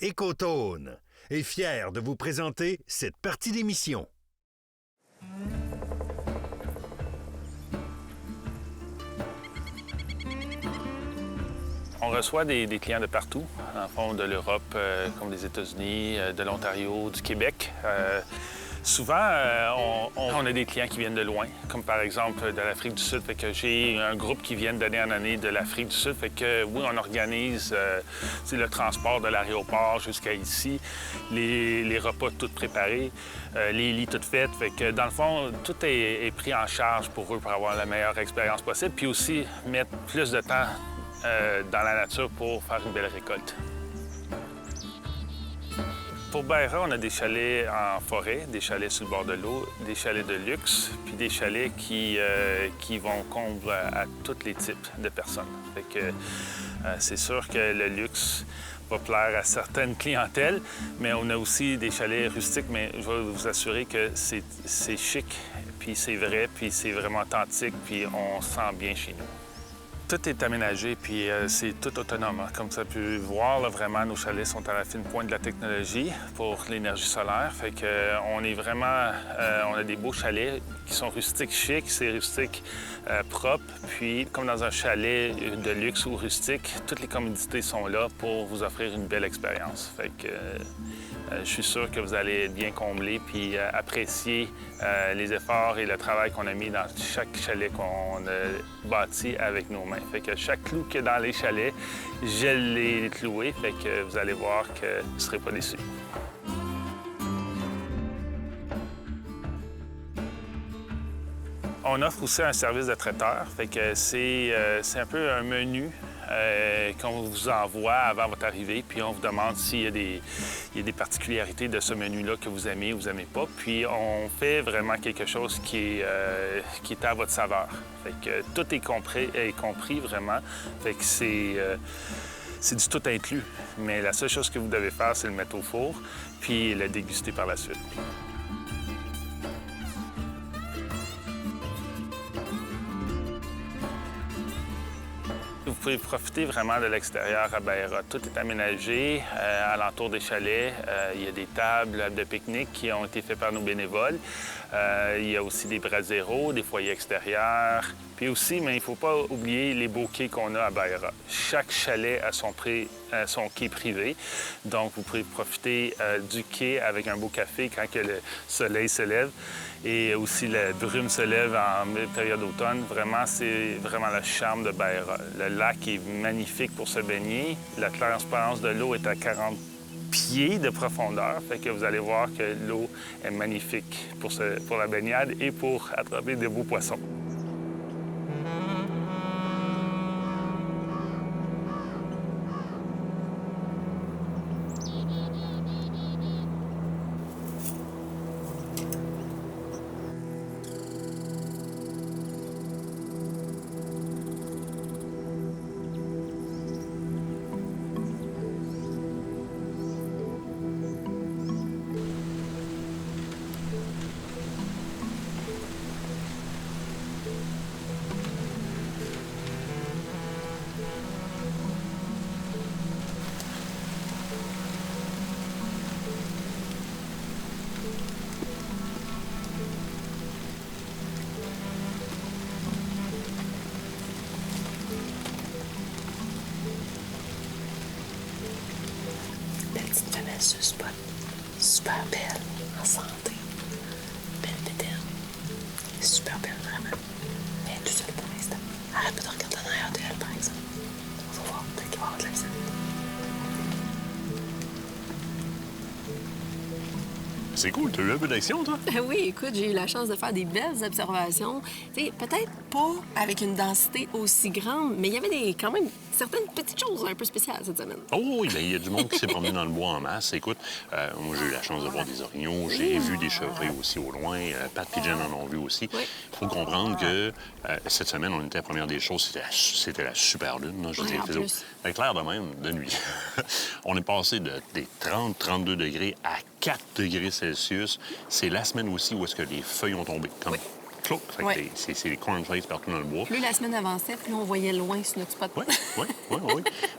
Écotone est fier de vous présenter cette partie d'émission. On reçoit des clients de partout, en fond de l'Europe, comme des États-Unis, de l'Ontario, du Québec. Souvent, on a des clients qui viennent de loin, comme par exemple de l'Afrique du Sud. Fait que j'ai un groupe qui vient d'année en année de l'Afrique du Sud. Fait que oui, on organise le transport de l'aéroport jusqu'à ici, les repas tout préparés, les lits tout faits. Fait que dans le fond, tout est pris en charge pour eux pour avoir la meilleure expérience possible. Puis aussi mettre plus de temps dans la nature pour faire une belle récolte. Pour Baïra, on a des chalets en forêt, des chalets sur le bord de l'eau, des chalets de luxe, puis des chalets qui vont comble à tous les types de personnes. Fait que c'est sûr que le luxe va plaire à certaines clientèles, mais on a aussi des chalets rustiques, mais je vais vous assurer que c'est chic, puis c'est vrai, puis c'est vraiment authentique, puis on se sent bien chez nous. Tout est aménagé, puis c'est tout autonome. Hein. Comme vous avez pu voir, là, vraiment, nos chalets sont à la fine pointe de la technologie pour l'énergie solaire. Fait que on est vraiment... on a des beaux chalets qui sont rustiques chics, c'est rustique propre. Puis, comme dans un chalet de luxe ou rustique, toutes les commodités sont là pour vous offrir une belle expérience. Fait que... je suis sûr que vous allez être bien comblés puis apprécier les efforts et le travail qu'on a mis dans chaque chalet qu'on a bâti avec nos mains. Fait que chaque clou qu'il y a dans les chalets, je l'ai cloué. Fait que vous allez voir que vous ne serez pas déçus. On offre aussi un service de traiteur. Fait que c'est un peu un menu qu'on vous envoie avant votre arrivée, puis on vous demande s'il y a des particularités de ce menu-là que vous aimez ou vous n'aimez pas. Puis on fait vraiment quelque chose qui est à votre saveur. Fait que tout est compris vraiment. Fait que c'est du tout inclus. Mais la seule chose que vous devez faire, c'est le mettre au four, puis le déguster par la suite. Vous pouvez profiter vraiment de l'extérieur à Baïra. Tout est aménagé alentour des chalets. Il y a des tables de pique-nique qui ont été faites par nos bénévoles. Il y a aussi des braseros, des foyers extérieurs. Puis aussi, mais il ne faut pas oublier les beaux quais qu'on a à Baïra. Chaque chalet a son quai privé. Donc, vous pouvez profiter du quai avec un beau café quand que le soleil se lève. Et aussi, la brume se lève en période d'automne. Vraiment, c'est vraiment le charme de Baïra. Le lac est magnifique pour se baigner. La transparence de l'eau est à 40 pieds de profondeur. Fait que vous allez voir que l'eau est magnifique pour la baignade et pour attraper de beaux poissons. Ce spot, super belle, en santé, belle bédaine, super belle vraiment, mais tout seul pour l'instant. Arrête pas de regarder en arrière d'elle, par exemple. On va voir, peut-être qu'il va y avoir de la visite. C'est cool, t'as eu un peu d'action, toi? Oui, écoute, j'ai eu la chance de faire des belles observations. Tu sais, peut-être pas avec une densité aussi grande, mais il y avait quand même certaines petites choses un peu spéciales cette semaine. Oh oui, bien, il y a du monde qui s'est promené dans le bois en masse. Écoute, moi, j'ai eu la chance de voir des orignaux, j'ai vu des chevreuils aussi au loin. Pat et Jen en ont vu aussi. Il faut comprendre que cette semaine, on était à la première des choses, c'était la super lune. Là, je veux dire, il faisait clair de même, de nuit. On est passé des 30-32 degrés à 4 degrés Celsius. C'est la semaine aussi où est-ce que les feuilles ont tombé. Comme cloc. C'est les cornflakes partout dans le bois. Plus la semaine avançait, plus on voyait loin sur notre spot. Oui.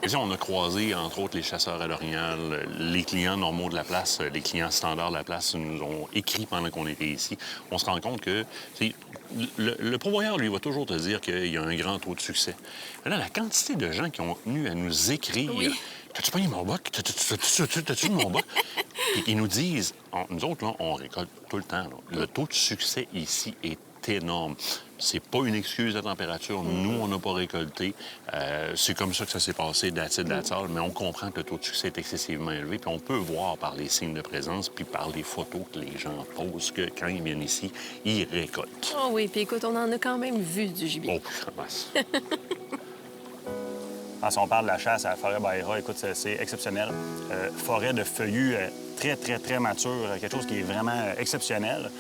Mais ça, on a croisé, entre autres, les chasseurs à l'Orignal, les clients normaux de la place, les clients standards de la place nous ont écrit pendant qu'on était ici. On se rend compte que le pourvoyeur, lui, va toujours te dire qu'il y a un grand taux de succès. Mais là, la quantité de gens qui ont tenu à nous écrire... T'as-tu pogné mon boc? T'as-tu mon boc? Puis ils nous disent, nous autres, là, on récolte tout le temps. Là. Le taux de succès ici est énorme. C'est pas une excuse de température. Nous, on n'a pas récolté. C'est comme ça que ça s'est passé, that's all. Mais on comprend que le taux de succès est excessivement élevé. Puis on peut voir par les signes de présence puis par les photos que les gens posent que quand ils viennent ici, ils récoltent. Oh oui, puis écoute, on en a quand même vu du gibier. Oh, je ramasse. Si on parle de la chasse à la forêt Baïra, écoute, c'est exceptionnel. Forêt de feuillus très mature, quelque chose qui est vraiment exceptionnel.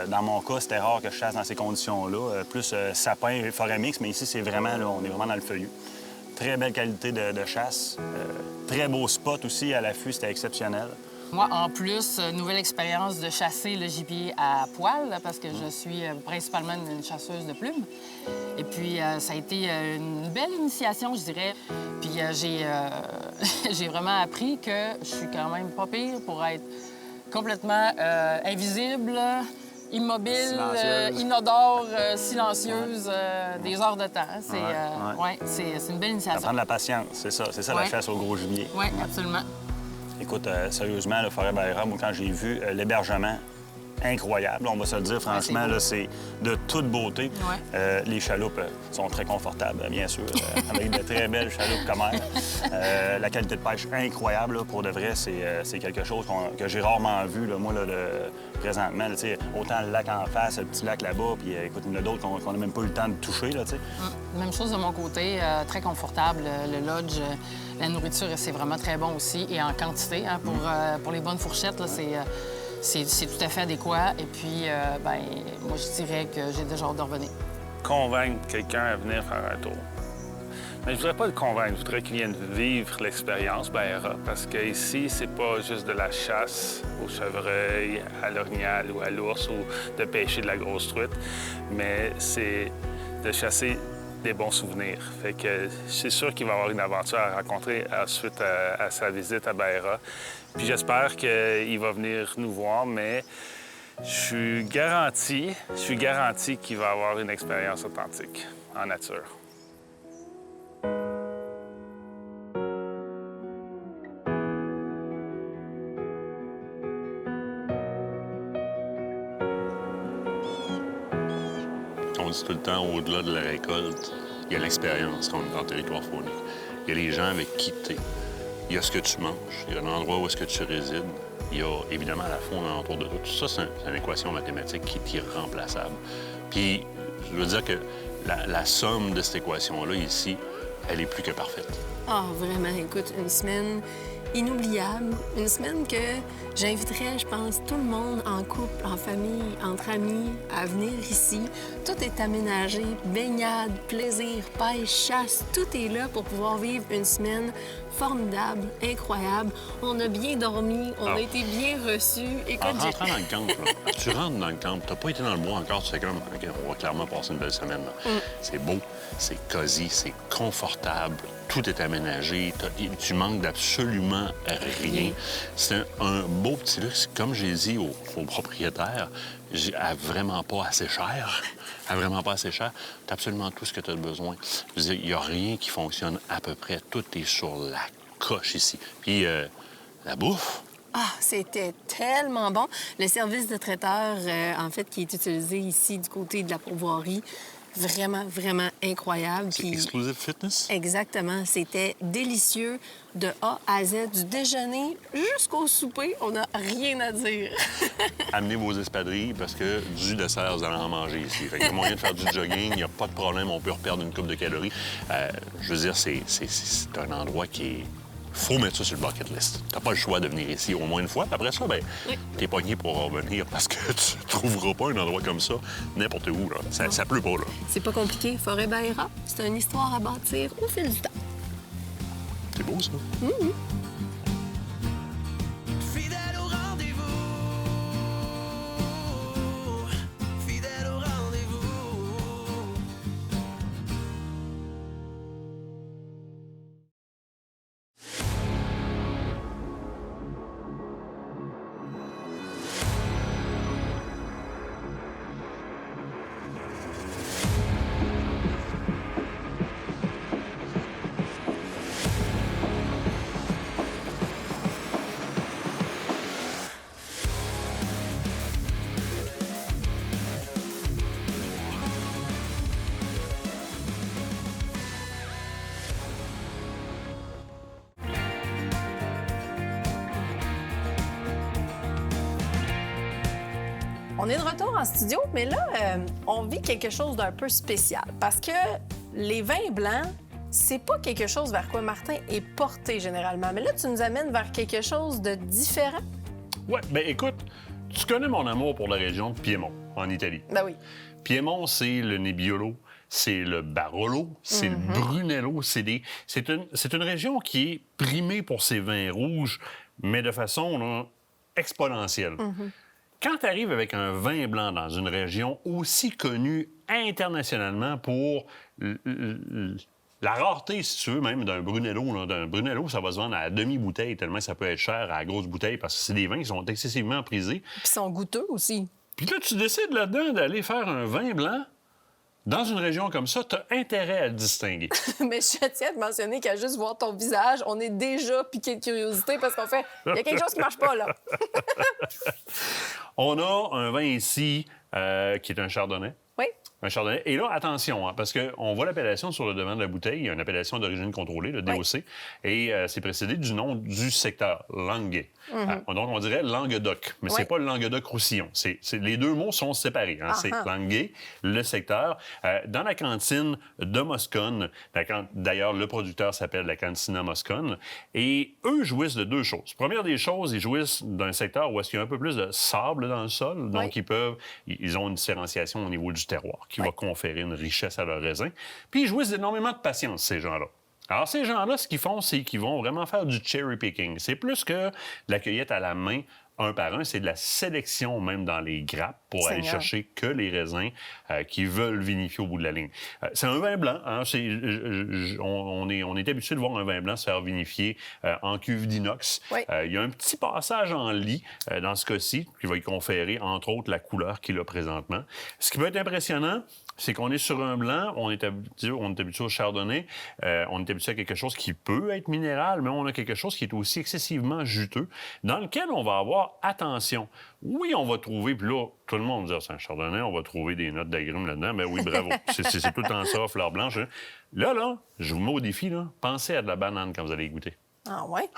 Dans mon cas, c'était rare que je chasse dans ces conditions-là. Plus sapin et forêt mixte, mais ici, c'est vraiment, là, on est vraiment dans le feuillu. Très belle qualité de chasse. Très beau spot aussi à l'affût, c'était exceptionnel. Moi, en plus, nouvelle expérience de chasser le gibier à poil, parce que je suis principalement une chasseuse de plumes. Et puis, ça a été une belle initiation, je dirais. Puis, j'ai vraiment appris que je suis quand même pas pire pour être complètement invisible, immobile, inodore, silencieuse des heures de temps. C'est une belle initiation. Ça prend de la patience, c'est ça la chasse au gros gibier. Oui, absolument. Écoute, sérieusement, le Forêt Baïra, moi, quand j'ai vu l'hébergement, incroyable, on va se le dire, franchement, là, c'est de toute beauté. Les chaloupes sont très confortables, bien sûr, avec de très belles chaloupes commères. La qualité de pêche, incroyable, là, pour de vrai, c'est quelque chose que j'ai rarement vu, là, moi, là, présentement. Là, autant le lac en face, le petit lac là-bas, puis écoute, il y en a d'autres qu'on n'a même pas eu le temps de toucher. Là, Même chose de mon côté, très confortable. Le lodge, la nourriture, c'est vraiment très bon aussi, et en quantité. Hein, pour les bonnes fourchettes, là, c'est tout à fait adéquat. Et puis, moi, je dirais que j'ai déjà hâte de revenir. Convaincre quelqu'un à venir faire un tour. Mais je voudrais pas le convaincre, je voudrais qu'il vienne vivre l'expérience Baïra, parce qu'ici, c'est pas juste de la chasse au chevreuil, à l'orignal ou à l'ours, ou de pêcher de la grosse truite, mais c'est de chasser des bons souvenirs. Fait que c'est sûr qu'il va avoir une aventure à rencontrer suite à sa visite à Baïra. Puis j'espère qu'il va venir nous voir, mais je suis garanti qu'il va avoir une expérience authentique en nature. On dit tout le temps, au-delà de la récolte, il y a l'expérience quand on est en territoire faunique. Il y a les gens avec qui tu es. Il y a ce que tu manges, il y a l'endroit où est-ce que tu résides. Il y a évidemment la faune autour de toi. Tout ça, c'est une équation mathématique qui est irremplaçable. Puis, je veux dire que la somme de cette équation-là, ici, elle est plus que parfaite. Ah, vraiment, écoute, une semaine inoubliable. Une semaine que j'inviterais, je pense, tout le monde en couple, en famille, entre amis, à venir ici. Tout est aménagé, baignade, plaisir, pêche, chasse, tout est là pour pouvoir vivre une semaine formidable, incroyable. On a bien dormi, on a été bien reçus. Écoute, en rentrant dans le camp, là, tu rentres dans le camp, t'as pas été dans le bois encore, tu fais comme, OK, on va clairement passer une belle semaine. C'est beau, c'est cosy, c'est confortable, tout est aménagé, tu manques d'absolument rien. C'est un beau petit luxe, comme j'ai dit aux propriétaires, à vraiment pas assez cher. À vraiment pas assez cher. T'as absolument tout ce que tu as besoin. Je veux dire, il n'y a rien qui fonctionne à peu près. Tout est sur la coche ici. Puis, la bouffe. Ah, c'était tellement bon. Le service de traiteur, en fait, qui est utilisé ici du côté de la pourvoirie, Vraiment, vraiment incroyable. C'est Puis- Exclusive Fitness? Exactement. C'était délicieux de A à Z, du déjeuner jusqu'au souper. On n'a rien à dire. Amenez vos espadrilles parce que du dessert, vous allez en manger ici. Fait qu'il y a moyen de faire du jogging, il n'y a pas de problème, on peut reperdre une coupe de calories. Je veux dire, c'est un endroit qui est... Faut mettre ça sur le bucket list. T'as pas le choix de venir ici au moins une fois. Après ça, ben, t'es pogné pour revenir parce que tu trouveras pas un endroit comme ça n'importe où. Là. Ça pleut pas, là. C'est pas compliqué. Forêt Baïra, c'est une histoire à bâtir au fil du temps. C'est beau, ça. Fidèle au rendez-vous. Fidèle au rendez-vous. On est de retour en studio, mais là, on vit quelque chose d'un peu spécial parce que les vins blancs, c'est pas quelque chose vers quoi Martin est porté généralement. Mais là, tu nous amènes vers quelque chose de différent. Ouais, ben écoute, tu connais mon amour pour la région de Piémont, en Italie. Ben oui. Piémont, c'est le Nebbiolo, c'est le Barolo, c'est le Brunello. C'est une région qui est primée pour ses vins rouges, mais de façon là, exponentielle. Quand tu arrives avec un vin blanc dans une région aussi connue internationalement pour la rareté, si tu veux, même d'un Brunello. Là. D'un Brunello, ça va se vendre à la demi-bouteille, tellement ça peut être cher à la grosse bouteille, parce que c'est des vins qui sont excessivement prisés. Puis ils sont goûteux aussi. Puis là, tu décides là-dedans d'aller faire un vin blanc. Dans une région comme ça, tu as intérêt à le distinguer. Mais je tiens à te mentionner qu'à juste voir ton visage, on est déjà piqué de curiosité parce qu'on fait il y a quelque chose qui marche pas, là. On a un vin ici qui est un chardonnay. Oui. Un chardonnay. Et là, attention, hein, parce qu'on voit l'appellation sur le devant de la bouteille. Il y a une appellation d'origine contrôlée, le DOC. Et c'est précédé du nom du secteur, Languet. Donc, on dirait Languedoc. Mais c'est pas le Languedoc-Roussillon. Les deux mots sont séparés. Hein. C'est Languet, le secteur. Dans la cantine de Moscone, d'ailleurs, le producteur s'appelle la Cantina Moscone. Et eux jouissent de deux choses. Première des choses, ils jouissent d'un secteur où est-ce qu'il y a un peu plus de sable dans le sol. Donc, ils ont une différenciation au niveau du terroir qui va conférer une richesse à leur raisin. Puis, ils jouissent énormément de patience, ces gens-là. Alors, ces gens-là, ce qu'ils font, c'est qu'ils vont vraiment faire du cherry picking. C'est plus que de la cueillette à la main, un par un, c'est de la sélection même dans les grappes pour aller chercher que les raisins qui veulent vinifier au bout de la ligne. C'est un vin blanc. Hein, on est habitué de voir un vin blanc se faire vinifier en cuve d'inox. Oui. Il y a un petit passage en lit dans ce cas-ci qui va y conférer, entre autres, la couleur qu'il a présentement. Ce qui peut être impressionnant, c'est qu'on est sur un blanc, on est habitué au chardonnay, on est habitué à quelque chose qui peut être minéral, mais on a quelque chose qui est aussi excessivement juteux, dans lequel on va avoir attention. Oui, on va trouver, puis là, tout le monde dit c'est un chardonnay, on va trouver des notes d'agrumes là-dedans. Ben oui, bravo. c'est tout le temps ça, fleur blanche. Hein. Là, je vous mets au défi, là, pensez à de la banane quand vous allez y goûter. Ah ouais?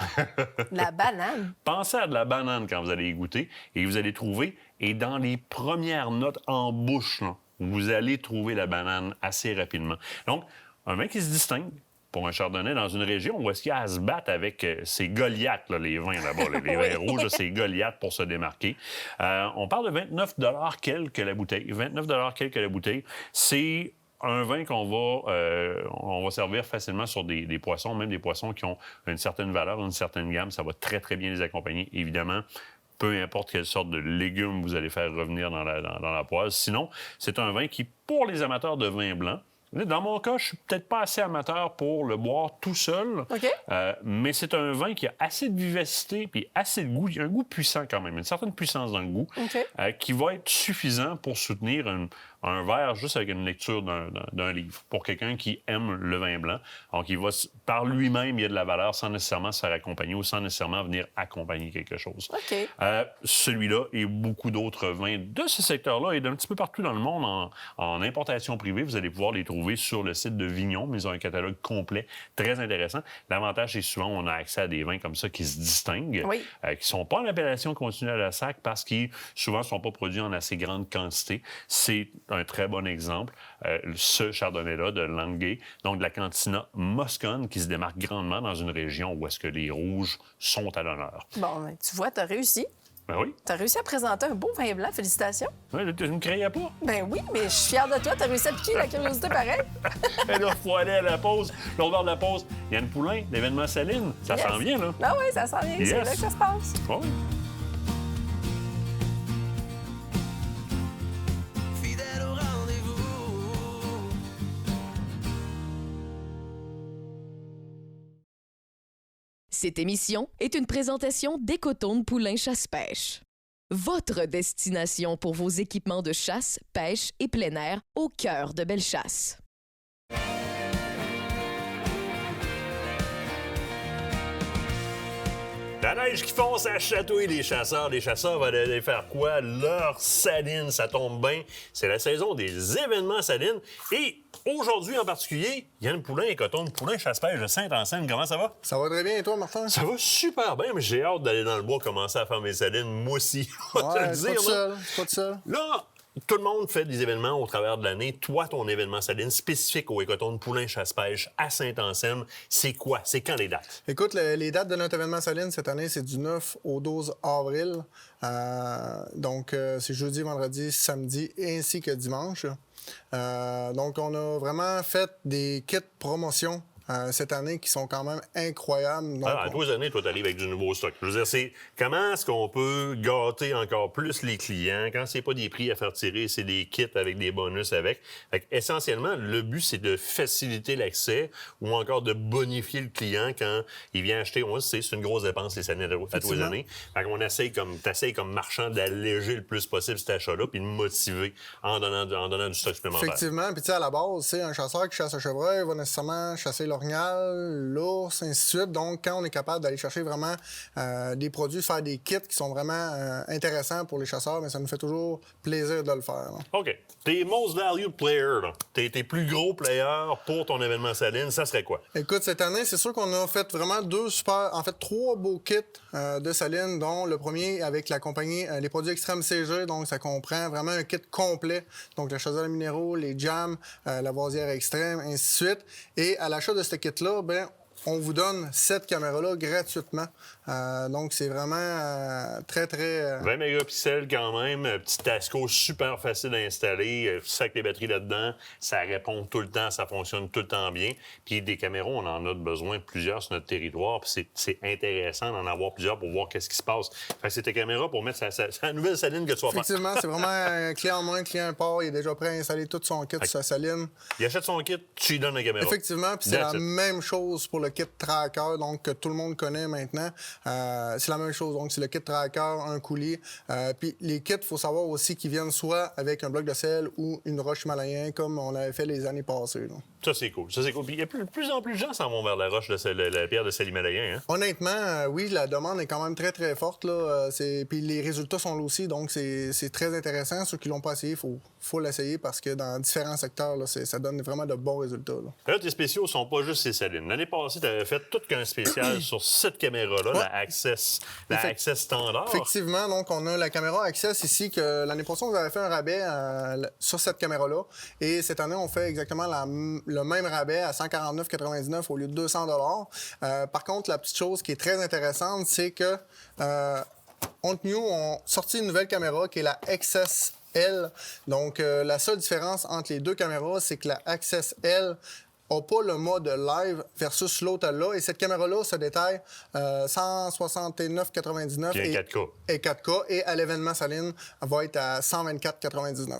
La banane. Pensez à de la banane quand vous allez y goûter et vous allez trouver, et dans les premières notes en bouche, là, vous allez trouver la banane assez rapidement. Donc, un vin qui se distingue pour un chardonnay dans une région où est-ce qu'il y a à se battre avec ces Goliaths, là, les vins là-bas, là, les vins rouges, là, ces Goliaths pour se démarquer. On parle de 29 $ quelques la bouteille. 29 $ quelques la bouteille. C'est un vin qu'on va servir facilement sur des poissons, même des poissons qui ont une certaine valeur, une certaine gamme. Ça va très, très bien les accompagner, évidemment. Peu importe quelle sorte de légumes vous allez faire revenir dans la poêle. Sinon, c'est un vin qui, pour les amateurs de vin blanc, dans mon cas, je suis peut-être pas assez amateur pour le boire tout seul, mais c'est un vin qui a assez de vivacité puis assez de goût. Il y a un goût puissant quand même, une certaine puissance dans le goût, qui va être suffisant pour soutenir un verre juste avec une lecture d'un livre pour quelqu'un qui aime le vin blanc. Donc, il va, par lui-même, il y a de la valeur sans nécessairement se faire accompagner ou sans nécessairement venir accompagner quelque chose. OK. Celui-là et beaucoup d'autres vins de ce secteur-là et d'un petit peu partout dans le monde en importation privée. Vous allez pouvoir les trouver sur le site de Vignon, mais ils ont un catalogue complet très intéressant. L'avantage, c'est souvent on a accès à des vins comme ça qui se distinguent, qui ne sont pas en appellation continue à la SAC parce qu'ils souvent ne sont pas produits en assez grande quantité. C'est un très bon exemple, ce chardonnay-là de Langay, donc de la cantina Moscone, qui se démarque grandement dans une région où est-ce que les rouges sont à l'honneur. Bon, ben, tu vois, tu as réussi. Ben oui. Tu as réussi à présenter un beau vin blanc. Félicitations. Ouais, tu ne me croyais pas? Ben oui, mais je suis fière de toi. Tu as réussi à piquer la curiosité pareil. Et là, il faut aller à la pause. L'autre bord de la pause, Yann Poulain, l'événement Saline. Ça s'en vient, là. Ah oui, ça s'en vient. Yes. C'est là que ça se passe. Oh oui. Fidèle au rendez-vous. Cette émission est une présentation d'Écotourne Poulain Chasse-Pêche. Votre destination pour vos équipements de chasse, pêche et plein air au cœur de Bellechasse. La neige qui fonce à chatouiller les chasseurs. Les chasseurs vont aller faire quoi? Leur saline, ça tombe bien. C'est la saison des événements salines. Et aujourd'hui en particulier, Yann Poulain et Coton de Poulain Chasse-Pêche de Sainte-Anselme. Comment ça va? Ça va très bien, et toi, Martin? Ça va super bien, mais j'ai hâte d'aller dans le bois commencer à faire mes salines, moi aussi. On va te le dire, C'est pas tout seul. Là, tout le monde fait des événements au travers de l'année. Toi, ton événement saline spécifique au Écotourne Poulain Chasse-Pêche à Sainte-Anselme, c'est quoi? C'est quand les dates? Écoute, les dates de notre événement saline cette année, c'est du 9 au 12 avril. Donc, c'est jeudi, vendredi, samedi ainsi que dimanche. Donc, on a vraiment fait des kits promotion cette année qui sont quand même incroyables. Donc, à 12 années, toi, tu arrives avec du nouveau stock. Je veux dire, c'est comment est-ce qu'on peut gâter encore plus les clients quand c'est pas des prix à faire tirer, c'est des kits avec des bonus avec. Fait que, essentiellement, le but, c'est de faciliter l'accès ou encore de bonifier le client quand il vient acheter. On sait, c'est une grosse dépense, les années à 12 années. Fait qu'on t'essayes comme marchand d'alléger le plus possible cet achat-là puis de motiver en donnant du stock supplémentaire. Effectivement. Puis, tu sais, à la base, c'est un chasseur qui chasse un chevreuil va nécessairement chasser l'orignal, l'ours, ainsi de suite. Donc, quand on est capable d'aller chercher vraiment des produits, faire des kits qui sont vraiment intéressants pour les chasseurs, mais ça nous fait toujours plaisir de le faire. Là. OK. Tes most valued players, tes plus gros players pour ton événement saline, ça serait quoi? Écoute, cette année, c'est sûr qu'on a fait vraiment trois beaux kits de saline, dont le premier avec la compagnie les produits Extrême CG. Donc, ça comprend vraiment un kit complet. Donc, la chaudière minéraux, les jams, la vasière extrême, ainsi de suite. Et à l'achat de ce kit-là, ben on vous donne cette caméra-là gratuitement. Donc, c'est vraiment très, très... 20 mégapixels quand même, petit Tasco super facile à installer, sac les batteries là-dedans, ça répond tout le temps, ça fonctionne tout le temps bien. Puis des caméras, on en a besoin plusieurs sur notre territoire, puis c'est intéressant d'en avoir plusieurs pour voir qu'est-ce qui se passe. Fait que c'est tes caméras pour mettre sa nouvelle saline que tu vas faire. Effectivement, c'est vraiment un clé en main, un client part, il est déjà prêt à installer tout son kit sur sa saline. Il achète son kit, tu lui donnes la caméra. Effectivement, puis c'est la même chose pour le kit tracker, donc que tout le monde connaît maintenant. C'est la même chose, donc c'est le kit tracker, un coulis. Puis les kits, il faut savoir aussi qu'ils viennent soit avec un bloc de sel ou une roche himalayen, comme on avait fait les années passées. Là. Ça, c'est cool. Puis il y a de plus en plus de gens s'en vont vers la roche, la pierre de sel himalayen. Hein? Honnêtement, oui, la demande est quand même très, très forte. Là. Puis les résultats sont là aussi, donc c'est très intéressant. Ceux qui l'ont pas essayé, il faut l'essayer parce que dans différents secteurs, là, ça donne vraiment de bons résultats. Là, tes spéciaux sont pas juste ces salines. L'année passée, tu avais fait tout qu'un spécial sur cette caméra-là, la Access standard. Effectivement, donc on a la caméra Access ici, que l'année passée, on avait fait un rabais sur cette caméra-là. Et cette année, on fait exactement le même rabais à 149,99 au lieu de 200 $. Par contre, la petite chose qui est très intéressante, c'est que Ontnew ont sorti une nouvelle caméra qui est la Access L. Donc, la seule différence entre les deux caméras, c'est que la Access L n'a pas le mode live versus l'autre là. Et cette caméra-là se détaille 169,99 et 4K. Et à l'événement saline, elle va être à 124,99.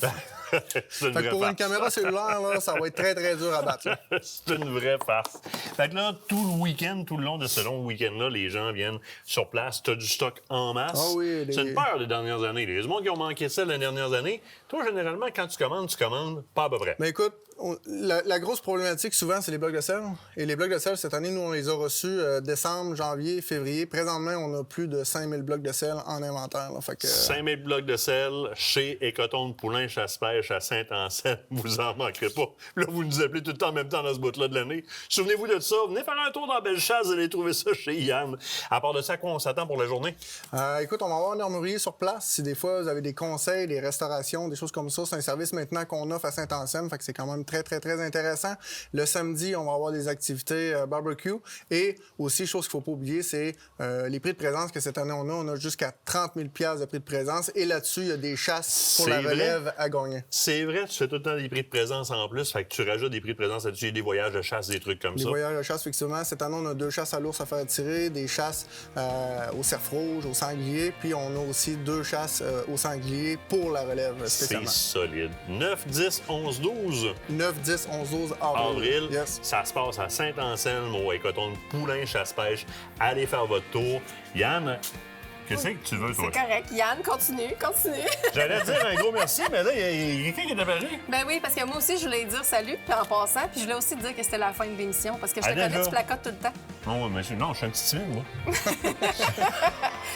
Pour une caméra cellulaire, là, ça va être très, très dur à battre. C'est une vraie farce. Fait que là, tout le week-end, tout le long de ce long week-end-là, les gens viennent sur place. Tu as du stock en masse. Ah oui, C'est une peur des dernières années. Les gens qui ont manqué ça les dernières années, Toi, généralement, quand tu commandes pas à peu près. Mais écoute, la grosse problématique, souvent, c'est les blocs de sel. Et les blocs de sel, cette année, nous, on les a reçus décembre, janvier, février. Présentement, on a plus de 5000 blocs de sel en inventaire. Là. Fait que, 5000 blocs de sel chez Écoton de Poulain Chasse-Pêche à Saint-Anselme. Vous en manquerez pas. Là, vous nous appelez tout le temps en même temps dans ce bout-là de l'année. Souvenez-vous de ça. Venez faire un tour dans Bellechasse. Vous allez trouver ça chez Yann. À part de ça, à quoi on s'attend pour la journée? Écoute, on va avoir un armurier sur place. Si des fois, vous avez des conseils, des restaurations, des choses comme ça, c'est un service maintenant qu'on offre à Saint-Anselme. Fait que c'est quand même très, très, très intéressant. Le samedi, on va avoir des activités barbecue. Et aussi, chose qu'il ne faut pas oublier, c'est les prix de présence que cette année, on a jusqu'à 30 000 $ de prix de présence. Et là-dessus, il y a des chasses pour la relève à gagner. C'est vrai, tu fais tout le temps des prix de présence en plus. Fait que tu rajoutes des prix de présence là-dessus, des voyages de chasse, des trucs comme ça. Des voyages de chasse, effectivement. Cette année, on a 2 chasses à l'ours à faire tirer, des chasses au cerf rouge, au sanglier. Puis on a aussi 2 chasses au sanglier pour la relève spécialement. C'est solide. 9, 10, 11, 12. 9, 10, 11, 12 avril. Yes. Ça se passe à Saint-Anselme, au Écoton de Poulain Chasse-Pêche. Allez faire votre tour. Yann, qu'est-ce que tu veux, toi? C'est correct. Yann, continue. J'allais te dire un gros merci, mais là, il y a quelqu'un qui est apparu. Ben oui, parce que moi aussi, je voulais dire salut, puis en passant, puis je voulais aussi dire que c'était la fin de l'émission, parce que je te connais, tu placotes tout le temps. Non, mais non, je suis un petit timide, moi.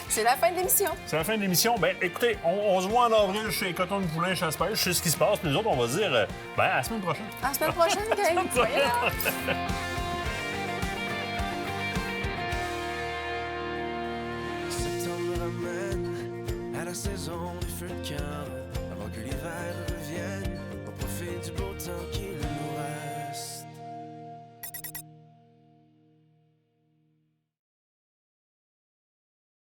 C'est la fin de l'émission. C'est la fin de l'émission. Ben, écoutez, on se voit en avril chez Écoton de Poulain Chasse-Pêche. Je sais ce qui se passe, puis nous autres, on va se dire, à la semaine prochaine. À la semaine prochaine, gang. Soyez là. À la saison des feux de camp, avant que l'hiver revienne, on profite du beau temps qui nous